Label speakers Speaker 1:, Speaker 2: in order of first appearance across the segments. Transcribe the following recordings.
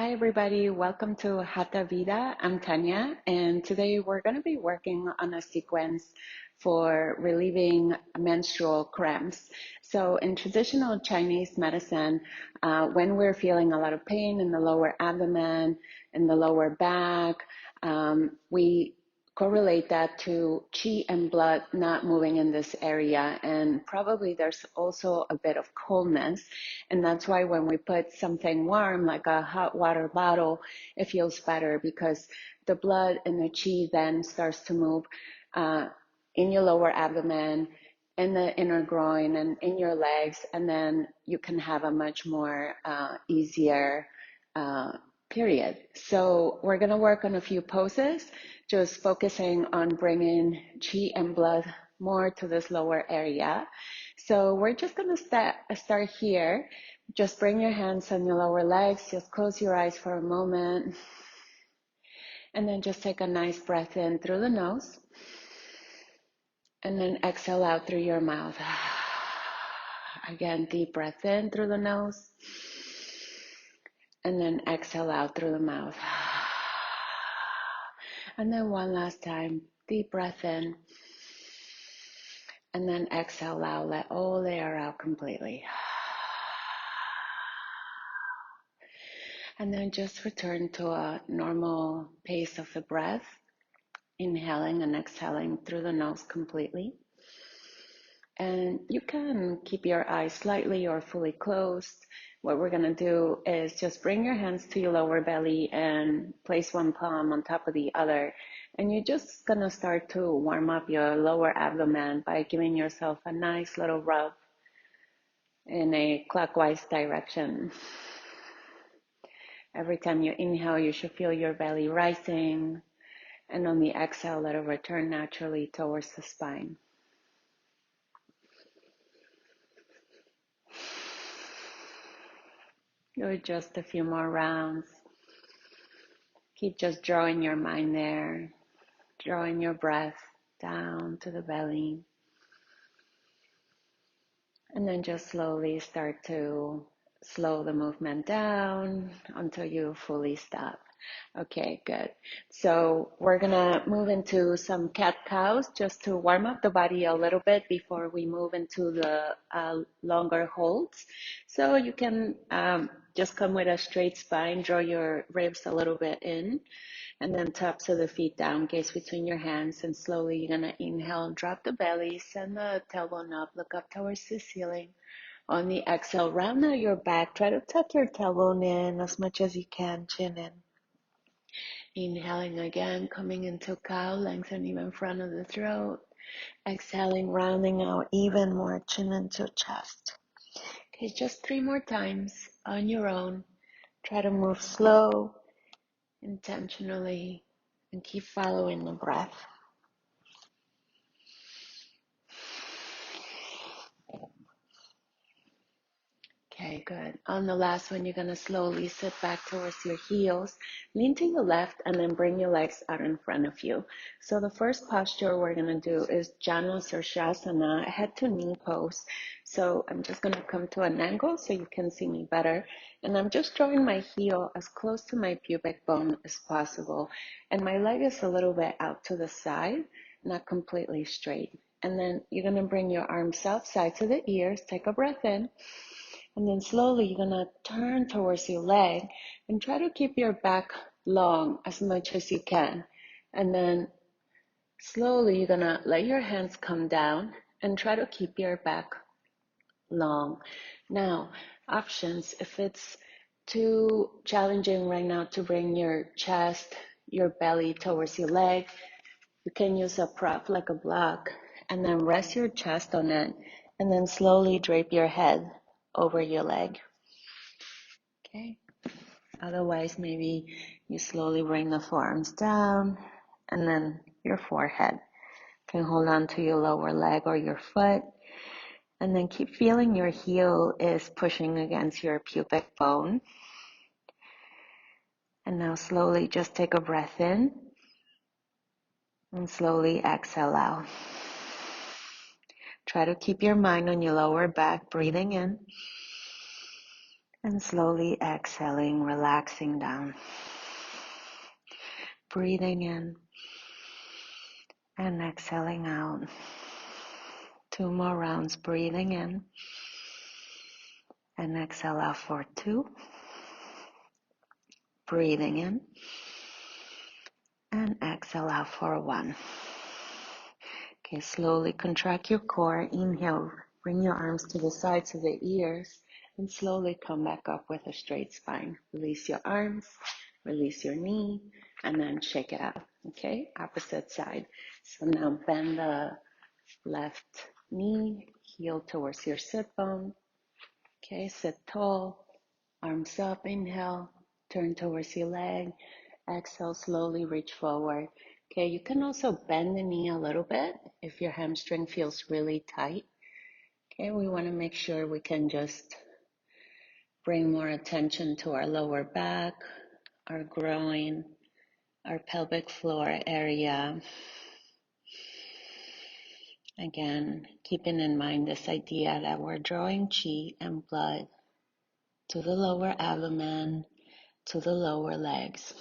Speaker 1: Hi, everybody. Welcome to Hatha Vida. I'm Tanya, and today we're going to be working on a sequence for relieving menstrual cramps. So, in traditional Chinese medicine, when we're feeling a lot of pain in the lower abdomen, in the lower back, we correlate that to qi and blood not moving in this area, and probably there's also a bit of coldness, and that's why when we put something warm like a hot water bottle, it feels better because the blood and the qi then starts to move in your lower abdomen, in the inner groin, and in your legs, and then you can have a much more easier period. So we're going to work on a few poses, just focusing on bringing qi and blood more to this lower area. So we're just going to start here. Just bring your hands on your lower legs. Just close your eyes for a moment. And then just take a nice breath in through the nose. And then exhale out through your mouth. Again, deep breath in through the nose. And then exhale out through the mouth. And then one last time, deep breath in. And then exhale out, let all the air out completely. And then just return to a normal pace of the breath, inhaling and exhaling through the nose completely. And you can keep your eyes slightly or fully closed. What we're going to do is just bring your hands to your lower belly and place one palm on top of the other. And you're just going to start to warm up your lower abdomen by giving yourself a nice little rub in a clockwise direction. Every time you inhale, you should feel your belly rising. And on the exhale, let it return naturally towards the spine. Do just a few more rounds. Keep just drawing your mind there, drawing your breath down to the belly. And then just slowly start to slow the movement down until you fully stop. Okay, good. So we're gonna move into some cat-cows just to warm up the body a little bit before we move into the longer holds. So you can just come with a straight spine, draw your ribs a little bit in, and then tops of the feet down, gaze between your hands, and slowly you're gonna inhale, drop the belly, send the tailbone up, look up towards the ceiling. On the exhale, round out your back, try to tuck your tailbone in as much as you can, chin in. Inhaling again, coming into cow, lengthen even front of the throat. Exhaling, rounding out even more, chin into chest. Okay, just 3 more times on your own. Try to move slow, intentionally, and keep following the breath. Okay, good. On the last one, you're going to slowly sit back towards your heels, lean to your left, and then bring your legs out in front of you. So the first posture we're going to do is Janu Sirsasana, head to knee pose. So I'm just going to come to an angle so you can see me better. And I'm just drawing my heel as close to my pubic bone as possible. And my leg is a little bit out to the side, not completely straight. And then you're going to bring your arms outside to the ears. Take a breath in. And then slowly you're going to turn towards your leg and try to keep your back long as much as you can. And then slowly you're going to let your hands come down and try to keep your back long. Now, options, if it's too challenging right now to bring your chest, your belly towards your leg, you can use a prop like a block and then rest your chest on it and then slowly drape your head over your leg. Okay. Otherwise, maybe you slowly bring the forearms down and then your forehead. You can hold on to your lower leg or your foot and then keep feeling your heel is pushing against your pubic bone. And now slowly just take a breath in and slowly exhale out. Try to keep your mind on your lower back, breathing in And slowly exhaling, relaxing down. Breathing in and exhaling out. 2 more rounds, breathing in and exhale out for 2. Breathing in and exhale out for 1. Okay, slowly contract your core. Inhale, bring your arms to the sides of the ears and slowly come back up with a straight spine. Release your arms, release your knee, and then shake it out. Okay, opposite side. So now bend the left knee, heel towards your sit bone. Okay, sit tall, arms up, inhale, turn towards your leg, exhale, slowly reach forward. Okay, you can also bend the knee a little bit if your hamstring feels really tight. Okay, we want to make sure we can just bring more attention to our lower back, our groin, our pelvic floor area. Again, keeping in mind this idea that we're drawing chi and blood to the lower abdomen, to the lower legs.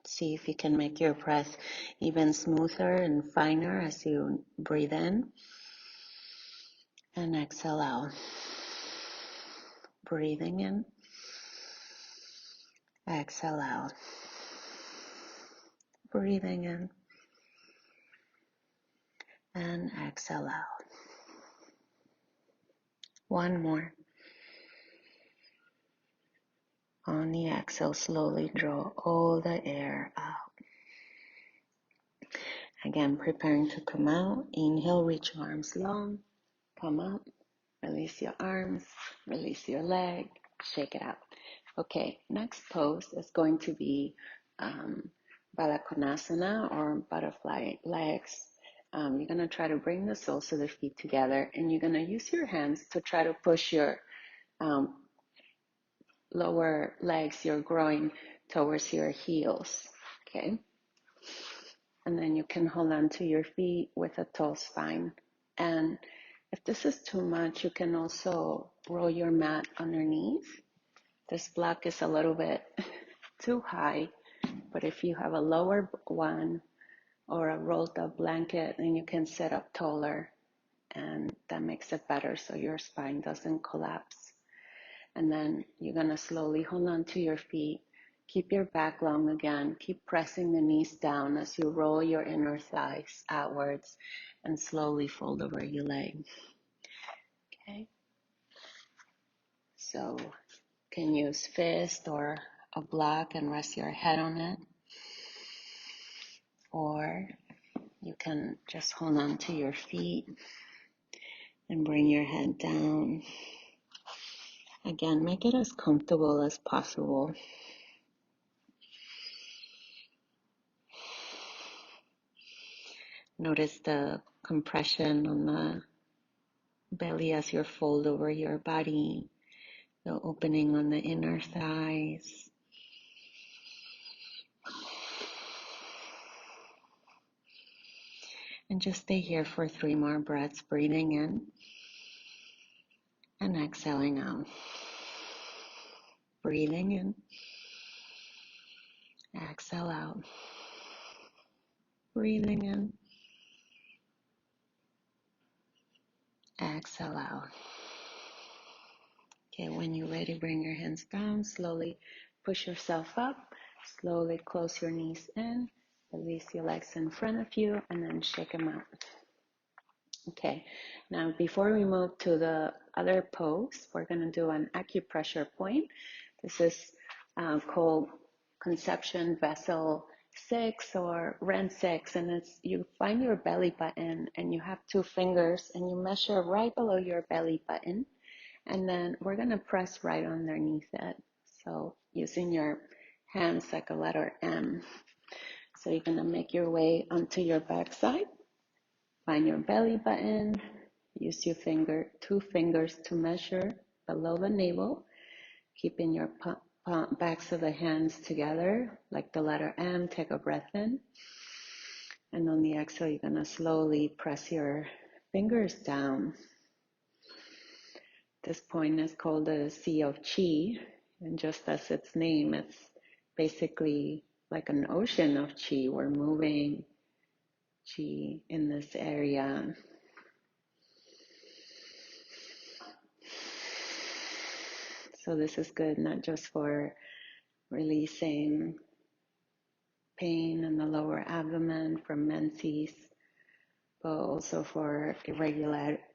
Speaker 1: See if you can make your breath even smoother and finer as you breathe in and exhale out. Breathing in, exhale out. Breathing in and exhale out. One more. On the exhale, slowly draw all the air out. Again, preparing to come out. Inhale, reach your arms long. Come up. Release your arms. Release your leg. Shake it out. Okay, next pose is going to be Balakonasana or butterfly legs. You're going to try to bring the soles of the feet together and you're going to use your hands to try to push your lower legs, your groin, towards your heels. Okay. And then you can hold on to your feet with a tall spine. And if this is too much, you can also roll your mat underneath. This block is a little bit too high, but if you have a lower one or a rolled up blanket, then you can sit up taller and that makes it better so your spine doesn't collapse. And then you're going to slowly hold on to your feet. Keep your back long again. Keep pressing the knees down as you roll your inner thighs outwards and slowly fold over your leg. Okay. So you can use fist or a block and rest your head on it. Or you can just hold on to your feet and bring your head down. Again, make it as comfortable as possible. Notice the compression on the belly as you fold over your body, the opening on the inner thighs. And just stay here for 3 more breaths, breathing in and exhaling out. Breathing in, exhale out. Breathing in, exhale out. Okay, when you're ready, bring your hands down. Slowly push yourself up. Slowly close your knees in. Release your legs in front of you and then shake them out. Okay, now before we move to the other pose, we're going to do an acupressure point. This is called Conception Vessel 6 or REN 6, and it's you find your belly button and you have 2 fingers and you measure right below your belly button, and then we're going to press right underneath it. So using your hands like a letter M. So you're going to make your way onto your backside. Find your belly button. Use your 2 fingers to measure below the navel, keeping your backs of the hands together like the letter M. Take a breath in. And on the exhale, you're going to slowly press your fingers down. This point is called the Sea of Chi, and just as its name, it's basically like an ocean of Chi. We're moving Chi in this area. So this is good not just for releasing pain in the lower abdomen from menses, but also for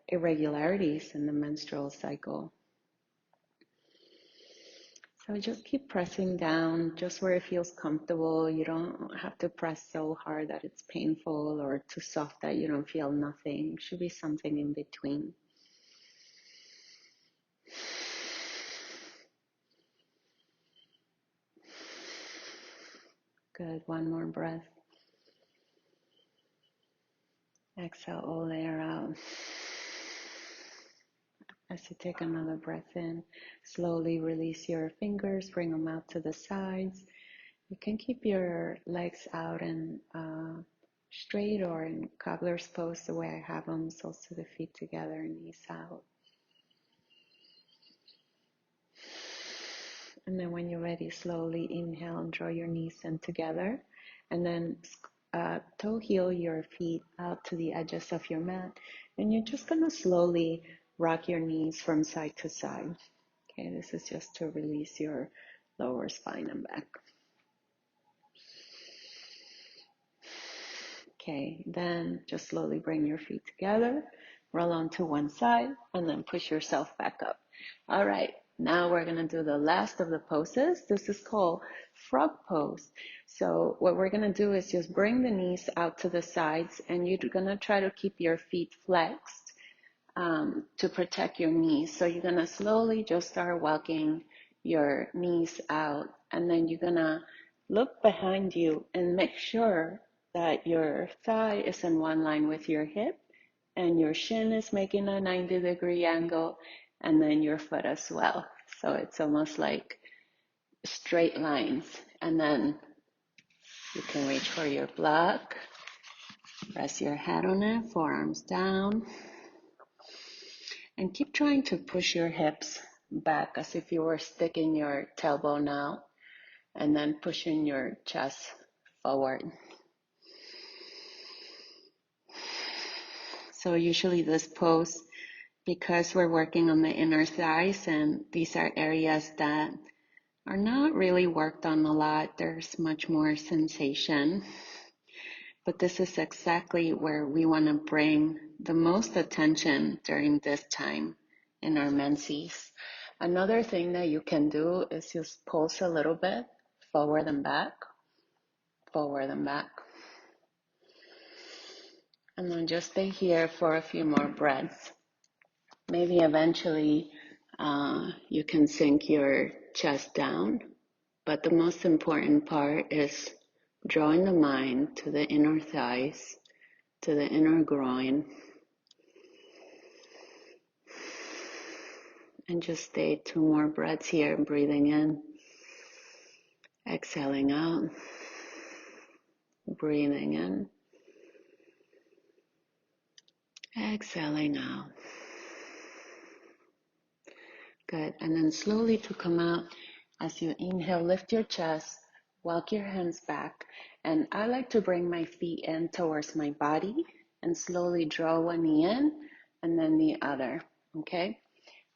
Speaker 1: irregularities in the menstrual cycle. So just keep pressing down just where it feels comfortable. You don't have to press so hard that it's painful or too soft that you don't feel nothing. It should be something in between. Good, one more breath. Exhale all the air out. As you take another breath in, slowly release your fingers, bring them out to the sides. You can keep your legs out and straight or in cobbler's pose the way I have them, soles to the feet together, knees out. And then when you're ready, slowly inhale and draw your knees in together. And then toe heel your feet out to the edges of your mat. And you're just going to slowly rock your knees from side to side. Okay, this is just to release your lower spine and back. Okay, then just slowly bring your feet together, roll onto one side, and then push yourself back up. All right, now we're gonna do the last of the poses. This is called frog pose. So what we're gonna do is just bring the knees out to the sides, and you're gonna try to keep your feet flexed to protect your knees. So you're gonna slowly just start walking your knees out, and then you're gonna look behind you and make sure that your thigh is in one line with your hip and your shin is making a 90-degree angle, and then your foot as well. So it's almost like straight lines. And then you can reach for your block, rest your head on it, forearms down, and keep trying to push your hips back as if you were sticking your tailbone out, and then pushing your chest forward. So usually this pose, because we're working on the inner thighs, and these are areas that are not really worked on a lot, there's much more sensation. But this is exactly where we want to bring the most attention during this time in our menses. Another thing that you can do is just pulse a little bit, forward and back, forward and back. And then just stay here for a few more breaths. Maybe eventually you can sink your chest down, but the most important part is drawing the mind to the inner thighs, to the inner groin, and just stay 2 more breaths here, breathing in, exhaling out, breathing in, exhaling out. Good. And then slowly to come out, as you inhale, lift your chest, walk your hands back. And I like to bring my feet in towards my body and slowly draw one knee in and then the other. Okay?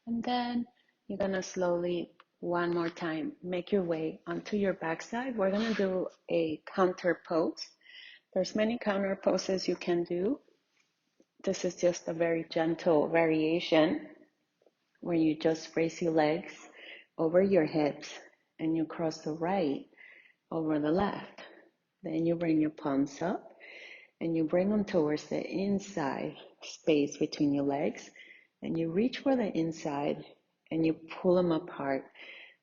Speaker 1: And then you're going to slowly, one more time, make your way onto your backside. We're going to do a counter pose. There's many counter poses you can do. This is just a very gentle variation where you just raise your legs over your hips and you cross the right over the left. Then you bring your palms up and you bring them towards the inside space between your legs, and you reach for the inside and you pull them apart,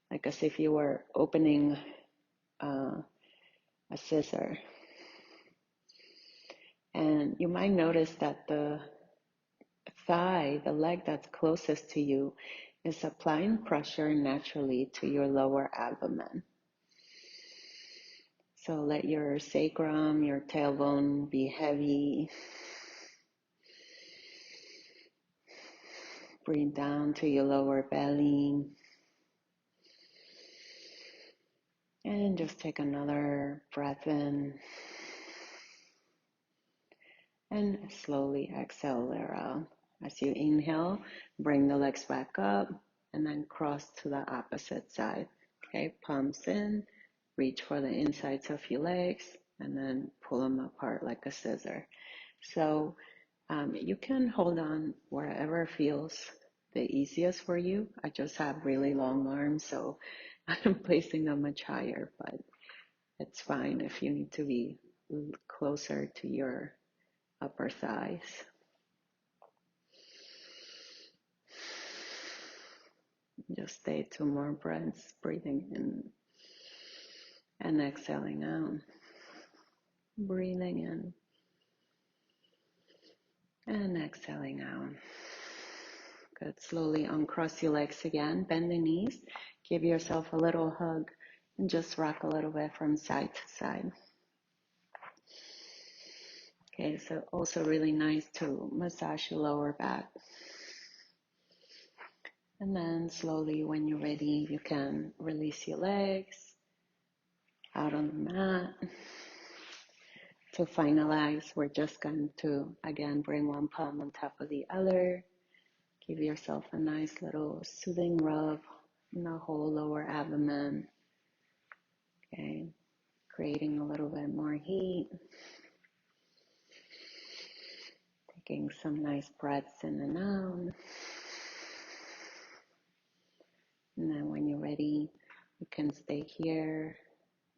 Speaker 1: like as if you were opening a scissor. And you might notice that the thigh, the leg that's closest to you, is applying pressure naturally to your lower abdomen. So let your sacrum, your tailbone be heavy. Breathe down to your lower belly. And just take another breath in. And slowly exhale there out. As you inhale, bring the legs back up and then cross to the opposite side. Okay, palms in, reach for the insides of your legs, and then pull them apart like a scissor. So you can hold on wherever feels the easiest for you. I just have really long arms, so I'm placing them much higher, but it's fine if you need to be closer to your upper thighs. Just stay 2 more breaths, breathing in and exhaling out. Breathing in and exhaling out. Good. Slowly uncross your legs again, bend the knees, give yourself a little hug, and just rock a little bit from side to side. Okay, so also really nice to massage your lower back. And then slowly, when you're ready, you can release your legs out on the mat. To finalize, we're just going to, again, bring one palm on top of the other. Give yourself a nice little soothing rub in the whole lower abdomen. Okay, creating a little bit more heat. Taking some nice breaths in and out. And then when you're ready, you can stay here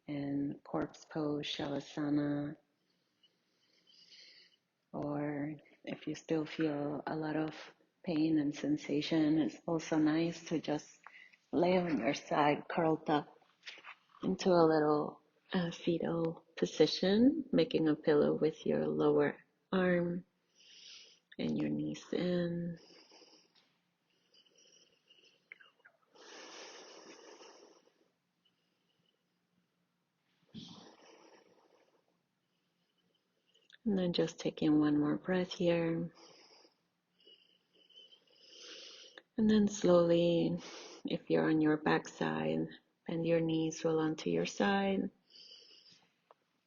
Speaker 1: in corpse pose, shavasana. Or if you still feel a lot of pain and sensation, it's also nice to just lay on your side, curled up into a little fetal position, making a pillow with your lower arm and your knees in. And then just take in one more breath here. And then slowly, if you're on your back side, bend your knees, roll onto your side.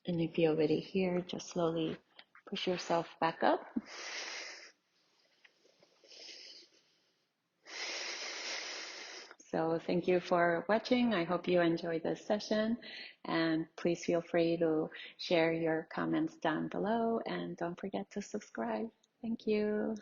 Speaker 1: And if you're already here, just slowly push yourself back up. So thank you for watching. I hope you enjoyed this session. And please feel free to share your comments down below. And don't forget to subscribe. Thank you.